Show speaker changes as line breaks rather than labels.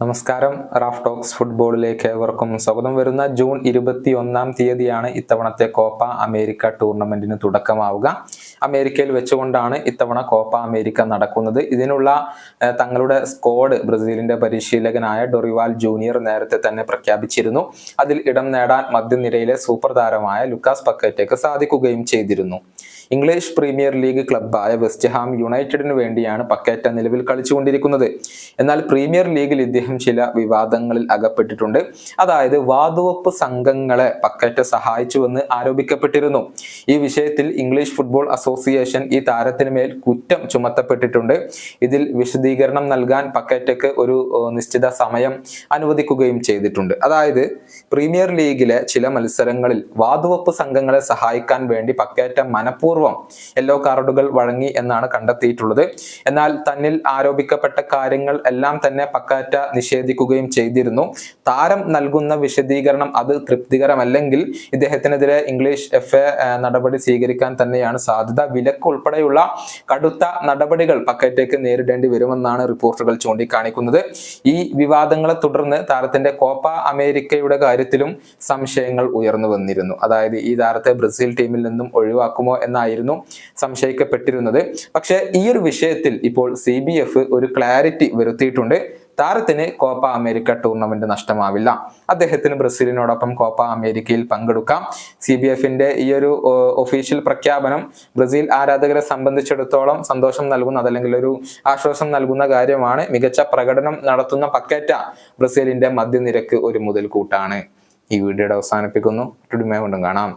നമസ്കാരം. Raf talks ഫുട്ബോളിലേക്ക് ഏവർക്കും സ്വാഗതം. വരുന്ന ജൂൺ 21-ാം തീയതിയാണ് ഇത്തവണത്തെ കോപ്പ അമേരിക്ക ടൂർണമെന്റിന് തുടക്കമാവുക. അമേരിക്കയിൽ വെച്ചുകൊണ്ടാണ് ഇത്തവണ കോപ്പ അമേരിക്ക നടക്കുന്നത്. ഇതിനുള്ള തങ്ങളുടെ സ്ക്വാഡ് ബ്രസീലിന്റെ പരിശീലകനായ ഡൊറിവാൽ ജൂനിയർ നേരത്തെ തന്നെ പ്രഖ്യാപിച്ചിരുന്നു. അതിൽ ഇടം നേടാൻ മധ്യനിരയിലെ സൂപ്പർ താരമായ ലുക്കാസ് പക്കേറ്റയ്ക്ക് സാധിക്കുകയും ചെയ്തിരുന്നു. ഇംഗ്ലീഷ് പ്രീമിയർ ലീഗ് ക്ലബ്ബായ വെസ്റ്റ് ഹാം യുണൈറ്റഡിന് വേണ്ടിയാണ് പക്കേറ്റ നിലവിൽ കളിച്ചുകൊണ്ടിരിക്കുന്നത്. എന്നാൽ പ്രീമിയർ ലീഗിൽ ഇദ്ദേഹം ചില വിവാദങ്ങളിൽ അകപ്പെട്ടിട്ടുണ്ട്. അതായത് വാതുവെപ്പ് സംഘങ്ങളെ പക്കേറ്റ സഹായിച്ചുവെന്ന് ആരോപിക്കപ്പെട്ടിരുന്നു. ഈ വിഷയത്തിൽ ഇംഗ്ലീഷ് ഫുട്ബോൾ അസോസിയേഷൻ ഈ താരത്തിന് മേൽ കുറ്റം ചുമത്തപ്പെട്ടിട്ടുണ്ട്. ഇതിൽ വിശദീകരണം നൽകാൻ പക്കേറ്റയ്ക്ക് ഒരു നിശ്ചിത സമയം അനുവദിക്കുകയും ചെയ്തിട്ടുണ്ട്. അതായത് പ്രീമിയർ ലീഗിലെ ചില മത്സരങ്ങളിൽ വാതുവെപ്പ് സംഘങ്ങളെ സഹായിക്കാൻ വേണ്ടി പക്കേറ്റ മനഃപൂർവ്വം യെല്ലോ കാർഡുകൾ വഴങ്ങി എന്നാണ് കണ്ടെത്തിയിട്ടുള്ളത്. എന്നാൽ തന്നിൽ ആരോപിക്കപ്പെട്ട കാര്യങ്ങൾ എല്ലാം തന്നെ പക്കേറ്റ നിഷേധിക്കുകയും ചെയ്തിരുന്നു. താരം നൽകുന്ന വിശദീകരണം അത് തൃപ്തികരമല്ലെങ്കിൽ ഇദ്ദേഹത്തിനെതിരെ ഇംഗ്ലീഷ് FA നടപടി സ്വീകരിക്കാൻ തന്നെയാണ് സാധ്യത. വിലക്ക് ഉൾപ്പെടെയുള്ള കടുത്ത നടപടികൾ പക്കേറ്റയ്ക്ക് നേരിടേണ്ടി വരുമെന്നാണ് റിപ്പോർട്ടുകൾ ചൂണ്ടിക്കാണിക്കുന്നത്. ഈ വിവാദങ്ങളെ തുടർന്ന് താരത്തിന്റെ കോപ്പ അമേരിക്കയുടെ കാര്യത്തിലും സംശയങ്ങൾ ഉയർന്നു വന്നിരുന്നു. അതായത് ഈ താരത്തെ ബ്രസീൽ ടീമിൽ നിന്നും ഒഴിവാക്കുമോ എന്നായിരുന്നു സംശയിക്കപ്പെട്ടിരുന്നത്. പക്ഷേ ഈ ഒരു വിഷയത്തിൽ ഇപ്പോൾ CBF ഒരു ക്ലാരിറ്റി വരുത്തിയിട്ടുണ്ട്. താരത്തിന് കോപ്പ അമേരിക്ക ടൂർണമെന്റ് നഷ്ടമാവില്ല. അദ്ദേഹത്തിന് ബ്രസീലിനോടൊപ്പം കോപ്പ അമേരിക്കയിൽ പങ്കെടുക്കാം. CBFന്റെ ഈ ഒരു ഒഫീഷ്യൽ പ്രഖ്യാപനം ബ്രസീൽ ആരാധകരെ സംബന്ധിച്ചിടത്തോളം സന്തോഷം നൽകുന്ന, അതല്ലെങ്കിൽ ഒരു ആശ്വാസം നൽകുന്ന കാര്യമാണ്. മികച്ച പ്രകടനം നടത്തുന്ന പക്കേറ്റ ബ്രസീലിന്റെ മധ്യനിരക്ക് ഒരു മുതൽക്കൂട്ടാണ്. ഈ വീഡിയോയുടെ അവസാനിപ്പിക്കുന്നു. വീണ്ടും കാണാം.